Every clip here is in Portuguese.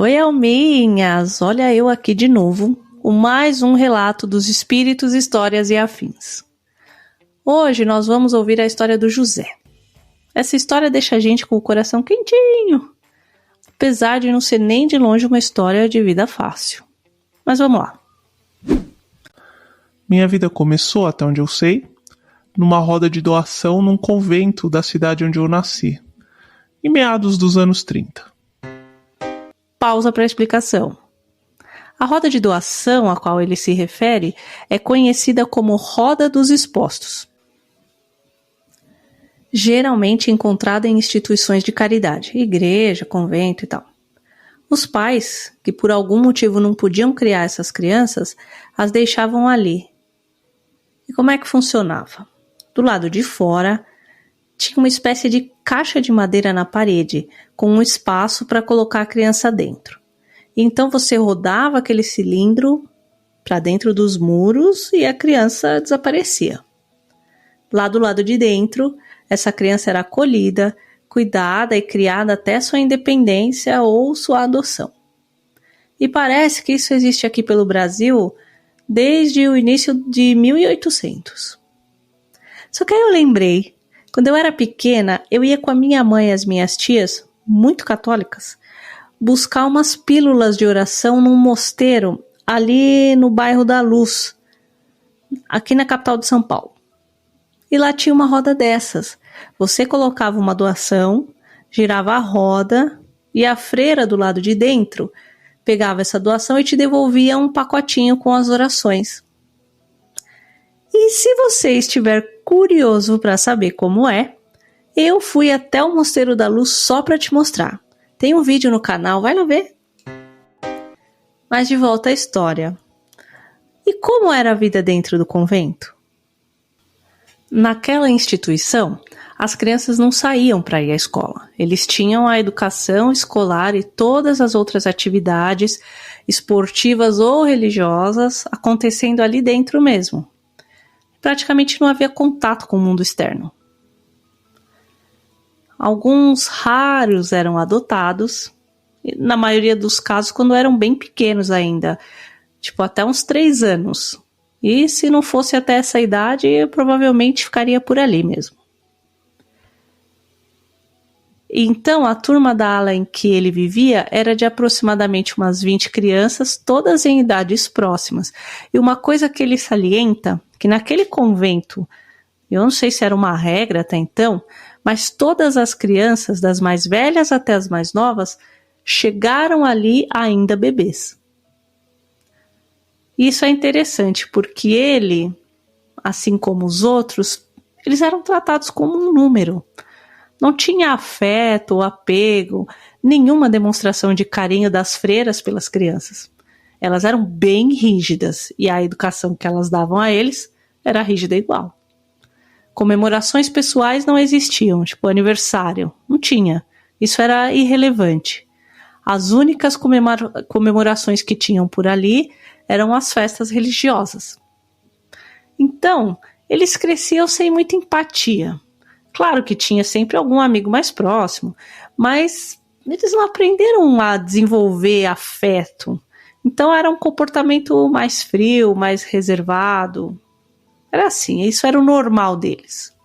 Oi, alminhas! Olha eu aqui de novo, com mais um relato dos espíritos, histórias e afins. Hoje nós vamos ouvir a história do José. Essa história deixa a gente com o coração quentinho, apesar de não ser nem de longe uma história de vida fácil. Mas vamos lá. Minha vida começou, até onde eu sei, numa roda de doação num convento da cidade onde eu nasci, em meados dos anos 30. Pausa para a explicação. A roda de doação a qual ele se refere é conhecida como Roda dos Expostos. Geralmente encontrada em instituições de caridade, igreja, convento e tal. Os pais, que por algum motivo não podiam criar essas crianças, as deixavam ali. E como é que funcionava? Do lado de fora, tinha uma espécie de caixa de madeira na parede, com um espaço para colocar a criança dentro. E então você rodava aquele cilindro para dentro dos muros e a criança desaparecia. Lá do lado de dentro, essa criança era acolhida, cuidada e criada até sua independência ou sua adoção. E parece que isso existe aqui pelo Brasil desde o início de 1800. Só que aí eu lembrei, quando eu era pequena, eu ia com a minha mãe e as minhas tias, muito católicas, buscar umas pílulas de oração num mosteiro ali no bairro da Luz, aqui na capital de São Paulo. E lá tinha uma roda dessas. Você colocava uma doação, girava a roda e a freira do lado de dentro pegava essa doação e te devolvia um pacotinho com as orações. E se você estiver curioso para saber como é, eu fui até o Mosteiro da Luz só para te mostrar. Tem um vídeo no canal, vai lá ver. Mas de volta à história. E como era a vida dentro do convento? Naquela instituição, as crianças não saíam para ir à escola. Eles tinham a educação escolar e todas as outras atividades esportivas ou religiosas acontecendo ali dentro mesmo. Praticamente não havia contato com o mundo externo. Alguns raros eram adotados, na maioria dos casos quando eram bem pequenos ainda, tipo até uns 3 anos. E se não fosse até essa idade, eu provavelmente ficaria por ali mesmo. Então, a turma da ala em que ele vivia era de aproximadamente umas 20 crianças, todas em idades próximas. E uma coisa que ele salienta, que naquele convento, eu não sei se era uma regra até então, mas todas as crianças, das mais velhas até as mais novas, chegaram ali ainda bebês. Isso é interessante, porque ele, assim como os outros, eles eram tratados como um número. Não tinha afeto ou apego, nenhuma demonstração de carinho das freiras pelas crianças. Elas eram bem rígidas e a educação que elas davam a eles era rígida igual. Comemorações pessoais não existiam, tipo aniversário, não tinha. Isso era irrelevante. As únicas comemorações que tinham por ali eram as festas religiosas. Então, eles cresciam sem muita empatia. Claro que tinha sempre algum amigo mais próximo, mas eles não aprenderam a desenvolver afeto. Então era um comportamento mais frio, mais reservado. Era assim, isso era o normal deles.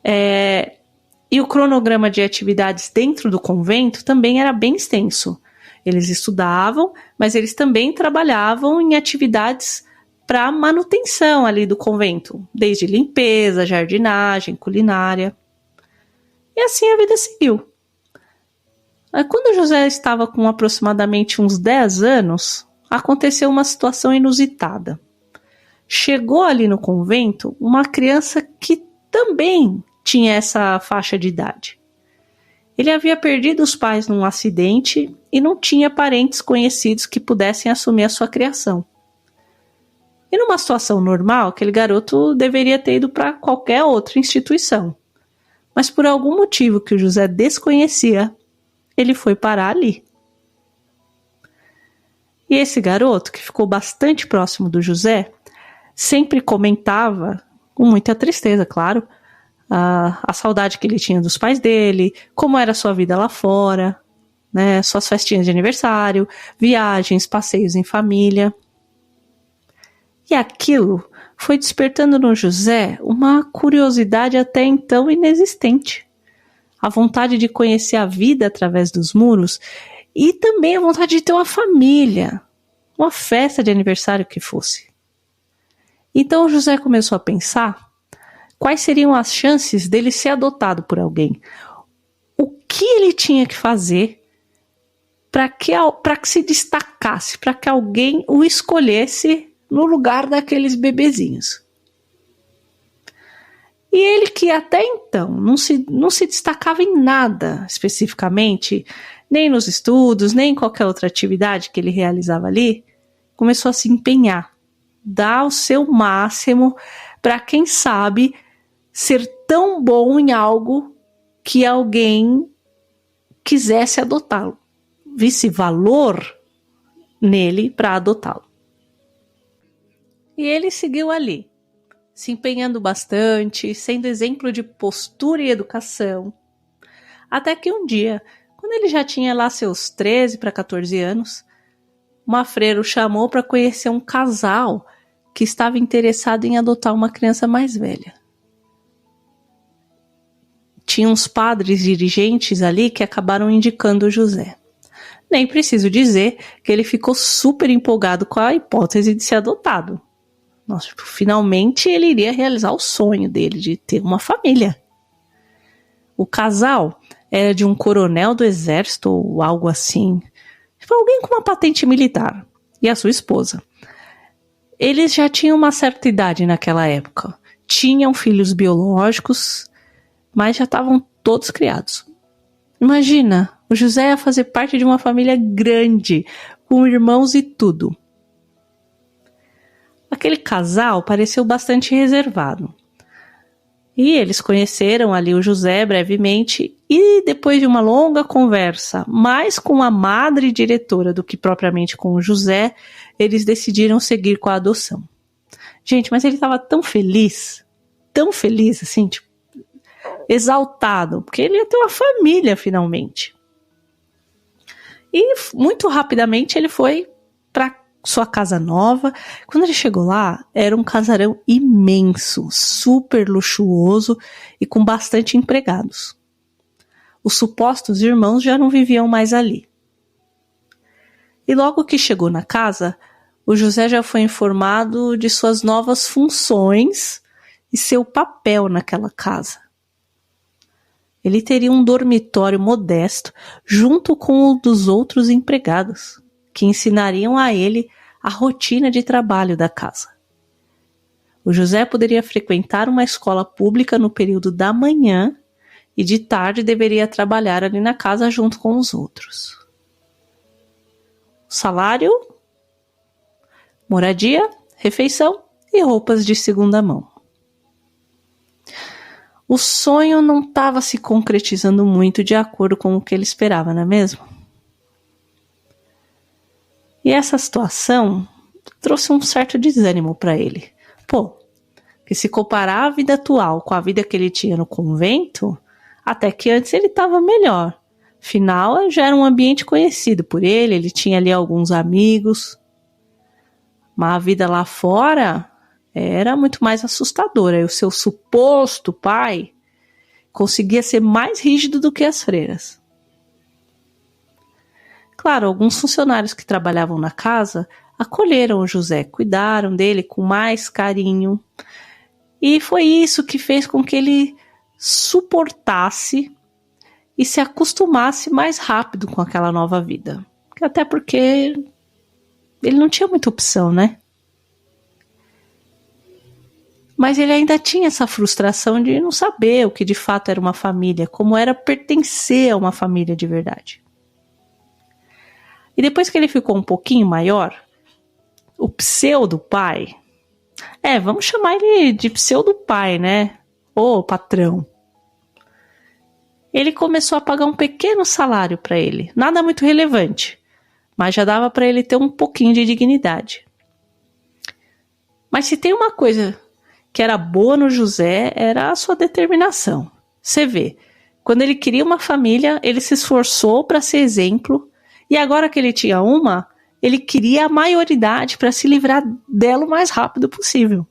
E o cronograma de atividades dentro do convento também era bem extenso. Eles estudavam, mas eles também trabalhavam em atividades para manutenção ali do convento, desde limpeza, jardinagem, culinária. E assim a vida seguiu. Quando José estava com aproximadamente uns 10 anos, aconteceu uma situação inusitada. Chegou ali no convento uma criança que também tinha essa faixa de idade. Ele havia perdido os pais num acidente e não tinha parentes conhecidos que pudessem assumir a sua criação. E numa situação normal, aquele garoto deveria ter ido para qualquer outra instituição. Mas por algum motivo que o José desconhecia, ele foi parar ali. E esse garoto, que ficou bastante próximo do José, sempre comentava, com muita tristeza, claro, a saudade que ele tinha dos pais dele, como era a sua vida lá fora. né? Suas festinhas de aniversário, viagens, passeios em família. E aquilo foi despertando no José uma curiosidade até então inexistente. A vontade de conhecer a vida através dos muros e também a vontade de ter uma família, uma festa de aniversário que fosse. Então o José começou a pensar quais seriam as chances dele ser adotado por alguém. O que ele tinha que fazer para que se destacasse, para que alguém o escolhesse no lugar daqueles bebezinhos. E ele, que até então não se destacava em nada especificamente, nem nos estudos, nem em qualquer outra atividade que ele realizava ali, começou a se empenhar, dar o seu máximo para, quem sabe, ser tão bom em algo que alguém quisesse adotá-lo, visse valor nele para adotá-lo. E ele seguiu ali, se empenhando bastante, sendo exemplo de postura e educação. Até que um dia, quando ele já tinha lá seus 13 para 14 anos, uma freira o chamou para conhecer um casal que estava interessado em adotar uma criança mais velha. Tinha uns padres dirigentes ali que acabaram indicando o José. Nem preciso dizer que ele ficou super empolgado com a hipótese de ser adotado. Nossa, finalmente ele iria realizar o sonho dele de ter uma família. O casal era de um coronel do exército ou algo assim. Alguém com uma patente militar. E a sua esposa. Eles já tinham uma certa idade naquela época. Tinham filhos biológicos, mas já estavam todos criados. Imagina, o José ia fazer parte de uma família grande, com irmãos e tudo. Aquele casal pareceu bastante reservado. E eles conheceram ali o José brevemente e, depois de uma longa conversa, mais com a madre diretora do que propriamente com o José, eles decidiram seguir com a adoção. Gente, mas ele estava tão feliz assim, tipo, exaltado, porque ele ia ter uma família finalmente. E muito rapidamente ele foi para sua casa nova. Quando ele chegou lá, era um casarão imenso, super luxuoso e com bastante empregados. Os supostos irmãos já não viviam mais ali. E logo que chegou na casa, o José já foi informado de suas novas funções e seu papel naquela casa. Ele teria um dormitório modesto junto com o dos outros empregados, que ensinariam a ele a rotina de trabalho da casa. O José poderia frequentar uma escola pública no período da manhã e de tarde deveria trabalhar ali na casa junto com os outros. Salário, moradia, refeição e roupas de segunda mão. O sonho não estava se concretizando muito de acordo com o que ele esperava, não é mesmo? E essa situação trouxe um certo desânimo para ele. Que se comparar a vida atual com a vida que ele tinha no convento, até que antes ele estava melhor. Afinal, já era um ambiente conhecido por ele, ele tinha ali alguns amigos. Mas a vida lá fora era muito mais assustadora. E o seu suposto pai conseguia ser mais rígido do que as freiras. Claro, alguns funcionários que trabalhavam na casa acolheram o José, cuidaram dele com mais carinho. E foi isso que fez com que ele suportasse e se acostumasse mais rápido com aquela nova vida. Até porque ele não tinha muita opção, né? Mas ele ainda tinha essa frustração de não saber o que de fato era uma família, como era pertencer a uma família de verdade. E depois que ele ficou um pouquinho maior, o pseudo-pai, vamos chamar ele de pseudo-pai, né? Ou patrão. Ele começou a pagar um pequeno salário para ele, nada muito relevante, mas já dava para ele ter um pouquinho de dignidade. Mas se tem uma coisa que era boa no José, era a sua determinação. Você vê, Quando ele queria uma família, ele se esforçou para ser exemplo, e agora que ele tinha uma, ele queria a maioridade para se livrar dela o mais rápido possível.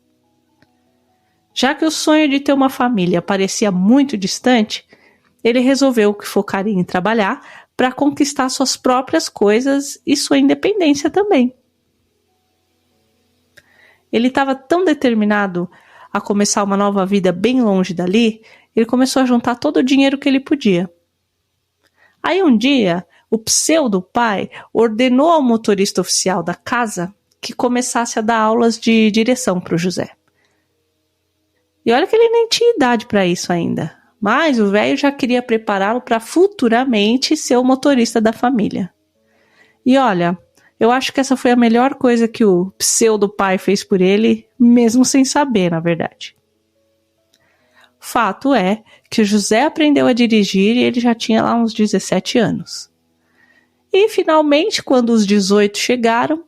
Já que o sonho de ter uma família parecia muito distante, ele resolveu que focaria em trabalhar para conquistar suas próprias coisas e sua independência também. Ele estava tão determinado a começar uma nova vida bem longe dali, ele começou a juntar todo o dinheiro que ele podia. Aí um dia, o pseudo-pai ordenou ao motorista oficial da casa que começasse a dar aulas de direção para o José. E olha que ele nem tinha idade para isso ainda, mas o velho já queria prepará-lo para futuramente ser o motorista da família. E olha, eu acho que essa foi a melhor coisa que o pseudo-pai fez por ele, mesmo sem saber, na verdade. Fato é que o José aprendeu a dirigir e ele já tinha lá uns 17 anos. E finalmente, quando os 18 chegaram,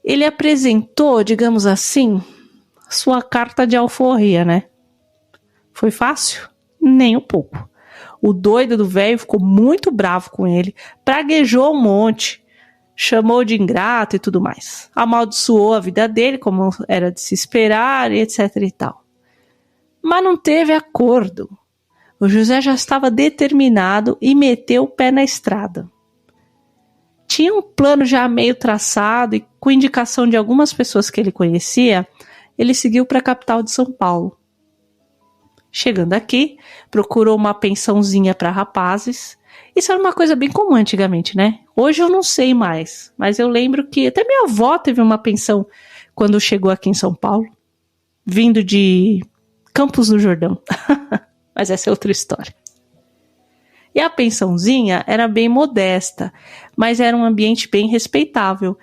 ele apresentou, digamos assim, sua carta de alforria, né? Foi fácil? Nem um pouco. O doido do velho ficou muito bravo com ele, praguejou um monte, chamou de ingrato e tudo mais. Amaldiçoou a vida dele, como era de se esperar, e etc e tal. Mas não teve acordo. O José já estava determinado e meteu o pé na estrada. Tinha um plano já meio traçado e com indicação de algumas pessoas que ele conhecia, ele seguiu para a capital de São Paulo. Chegando aqui, procurou uma pensãozinha para rapazes. Isso era uma coisa bem comum antigamente, né? Hoje eu não sei mais, mas eu lembro que até minha avó teve uma pensão quando chegou aqui em São Paulo, vindo de Campos do Jordão. Mas essa é outra história. E a pensãozinha era bem modesta, mas era um ambiente bem respeitável.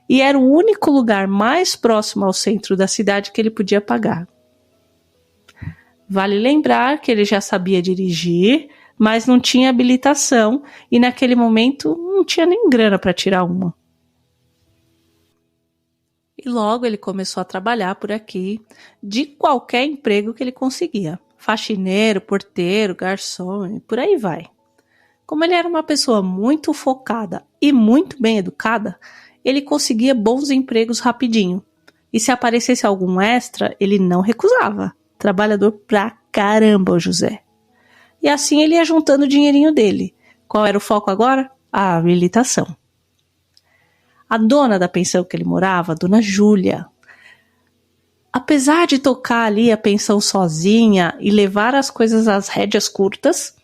E era o único lugar mais próximo ao centro da cidade que ele podia pagar. Vale lembrar que ele já sabia dirigir, mas não tinha habilitação e naquele momento não tinha nem grana para tirar uma. E logo ele começou a trabalhar por aqui, de qualquer emprego que ele conseguia. Faxineiro, porteiro, garçom e por aí vai. Como ele era uma pessoa muito focada e muito bem educada, ele conseguia bons empregos rapidinho. E se aparecesse algum extra, ele não recusava. Trabalhador pra caramba, o José. E assim ele ia juntando o dinheirinho dele. Qual era o foco agora? A habilitação. A dona da pensão que ele morava, a dona Júlia, apesar de tocar ali a pensão sozinha e levar as coisas às rédeas curtas,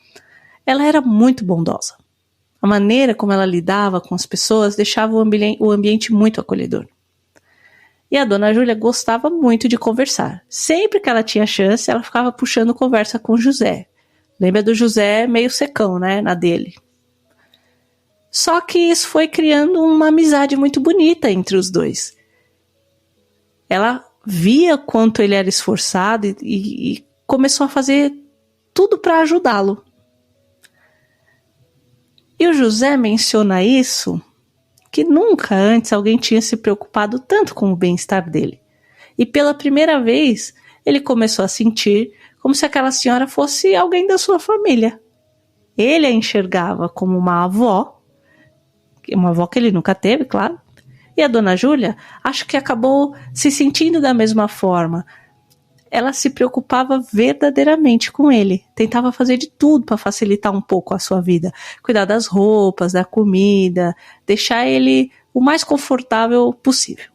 ela era muito bondosa. A maneira como ela lidava com as pessoas deixava o ambiente muito acolhedor. E a dona Júlia gostava muito de conversar. Sempre que ela tinha chance, ela ficava puxando conversa com o José. Lembra do José meio secão, né, na dele. Só que isso foi criando uma amizade muito bonita entre os dois. Ela via quanto ele era esforçado e começou a fazer tudo para ajudá-lo. E o José menciona isso, que nunca antes alguém tinha se preocupado tanto com o bem-estar dele. E pela primeira vez, ele começou a sentir como se aquela senhora fosse alguém da sua família. Ele a enxergava como uma avó que ele nunca teve, claro. E a dona Júlia, acho que acabou se sentindo da mesma forma. Ela se preocupava verdadeiramente com ele. Tentava fazer de tudo para facilitar um pouco a sua vida. Cuidar das roupas, da comida, deixar ele o mais confortável possível.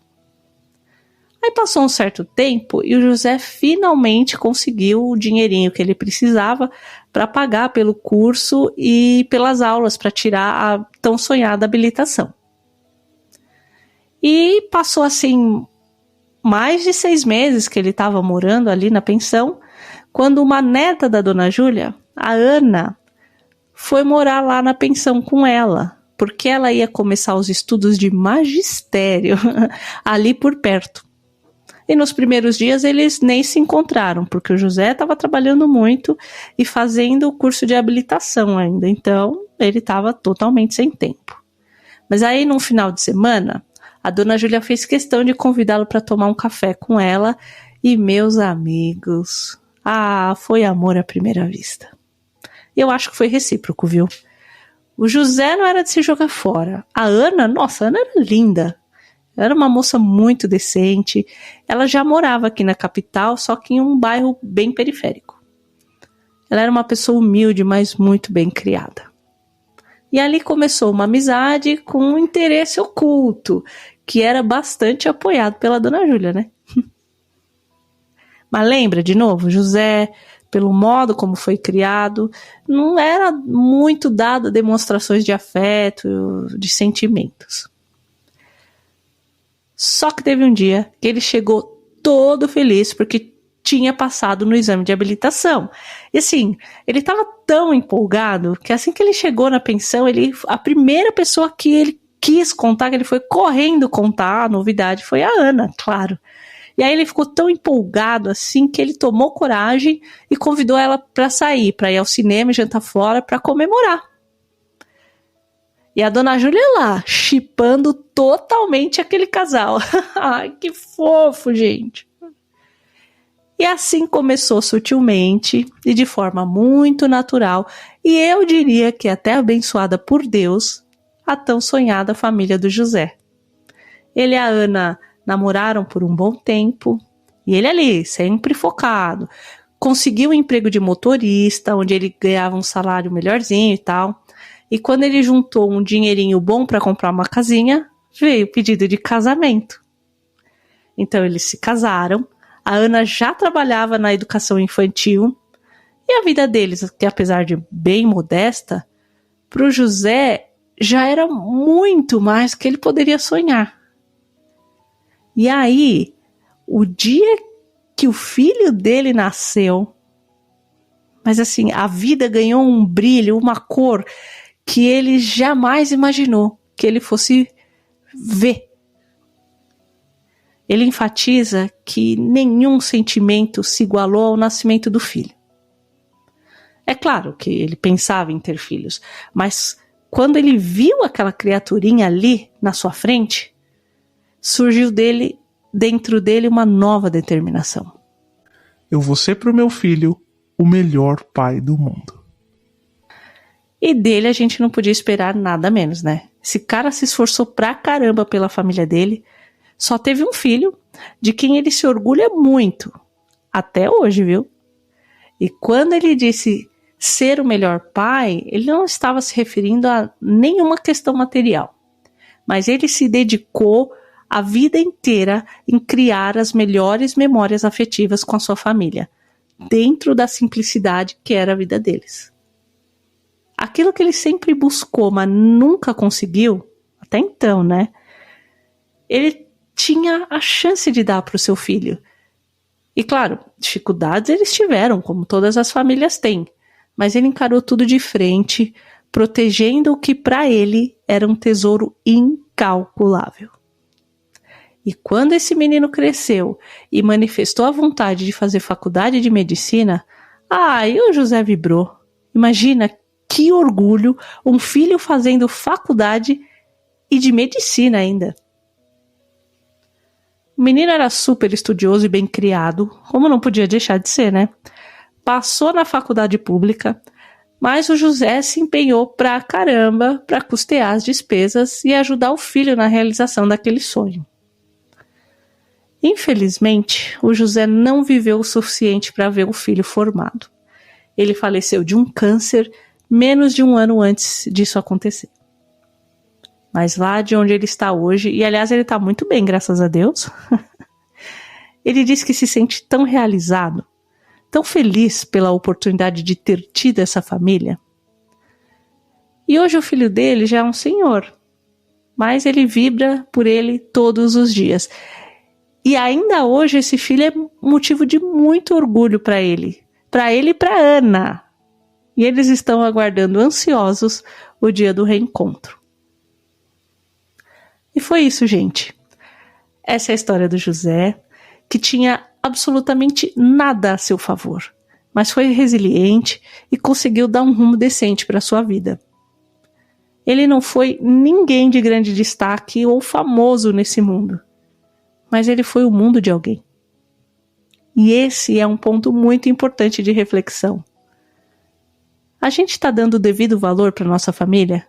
Aí passou um certo tempo e o José finalmente conseguiu o dinheirinho que ele precisava para pagar pelo curso e pelas aulas para tirar a tão sonhada habilitação. E passou assim mais de 6 meses que ele estava morando ali na pensão, quando uma neta da dona Júlia, a Ana, foi morar lá na pensão com ela, porque ela ia começar os estudos de magistério ali por perto. E nos primeiros dias eles nem se encontraram, porque o José estava trabalhando muito e fazendo o curso de habilitação ainda, então ele estava totalmente sem tempo. Mas aí, num final de semana, a dona Júlia fez questão de convidá-lo para tomar um café com ela e, meus amigos, foi amor à primeira vista. E eu acho que foi recíproco, viu? O José não era de se jogar fora. A Ana, nossa, a Ana era linda. Era uma moça muito decente. Ela já morava aqui na capital, só que em um bairro bem periférico. Ela era uma pessoa humilde, mas muito bem criada. E ali começou uma amizade com um interesse oculto, que era bastante apoiado pela dona Júlia, né? Mas lembra, de novo, José, pelo modo como foi criado, não era muito dado a demonstrações de afeto, de sentimentos. Só que teve um dia que ele chegou todo feliz porque tinha passado no exame de habilitação. E assim, ele estava tão empolgado que assim que ele chegou na pensão, a primeira pessoa que ele quis contar, que ele foi correndo contar a novidade, foi a Ana, claro. E aí ele ficou tão empolgado assim que ele tomou coragem e convidou ela para sair, para ir ao cinema e jantar fora para comemorar. E a dona Júlia lá, chipando totalmente aquele casal. Ai, que fofo, gente. E assim começou sutilmente e de forma muito natural, e eu diria que até abençoada por Deus, a tão sonhada família do José. Ele e a Ana namoraram por um bom tempo, e ele ali, sempre focado, conseguiu um emprego de motorista, onde ele ganhava um salário melhorzinho e tal. E quando ele juntou um dinheirinho bom para comprar uma casinha, veio o pedido de casamento. Então eles se casaram, a Ana já trabalhava na educação infantil, e a vida deles, que apesar de bem modesta, para o José já era muito mais do que ele poderia sonhar. E aí, o dia que o filho dele nasceu, mas assim, a vida ganhou um brilho, uma cor que ele jamais imaginou que ele fosse ver. Ele enfatiza que nenhum sentimento se igualou ao nascimento do filho. É claro que ele pensava em ter filhos, mas quando ele viu aquela criaturinha ali na sua frente, surgiu dentro dele uma nova determinação. Eu vou ser pro meu filho o melhor pai do mundo. E dele a gente não podia esperar nada menos, né? Esse cara se esforçou pra caramba pela família dele, só teve um filho, de quem ele se orgulha muito, até hoje, viu? E quando ele disse ser o melhor pai, ele não estava se referindo a nenhuma questão material, mas ele se dedicou a vida inteira em criar as melhores memórias afetivas com a sua família, dentro da simplicidade que era a vida deles. Aquilo que ele sempre buscou, mas nunca conseguiu, até então, né? Ele tinha a chance de dar para o seu filho. E claro, dificuldades eles tiveram, como todas as famílias têm, mas ele encarou tudo de frente, protegendo o que para ele era um tesouro incalculável. E quando esse menino cresceu e manifestou a vontade de fazer faculdade de medicina, e o José vibrou. Imagina que orgulho um filho fazendo faculdade e de medicina ainda. O menino era super estudioso e bem criado, como não podia deixar de ser, né? Passou na faculdade pública, mas o José se empenhou pra caramba para custear as despesas e ajudar o filho na realização daquele sonho. Infelizmente, o José não viveu o suficiente para ver o filho formado. Ele faleceu de um câncer menos de um ano antes disso acontecer. Mas lá de onde ele está hoje, e aliás ele está muito bem, graças a Deus, ele diz que se sente tão realizado, tão feliz pela oportunidade de ter tido essa família. E hoje o filho dele já é um senhor, mas ele vibra por ele todos os dias. E ainda hoje esse filho é motivo de muito orgulho para ele e para Ana. E eles estão aguardando ansiosos o dia do reencontro. E foi isso, gente. Essa é a história do José, que tinha absolutamente nada a seu favor, mas foi resiliente e conseguiu dar um rumo decente para sua vida. Ele não foi ninguém de grande destaque ou famoso nesse mundo, mas ele foi o mundo de alguém. E esse é um ponto muito importante de reflexão. A gente está dando o devido valor para nossa família?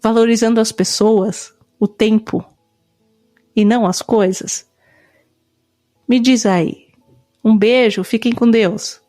Valorizando as pessoas, o tempo e não as coisas? Me diz aí. Um beijo, fiquem com Deus.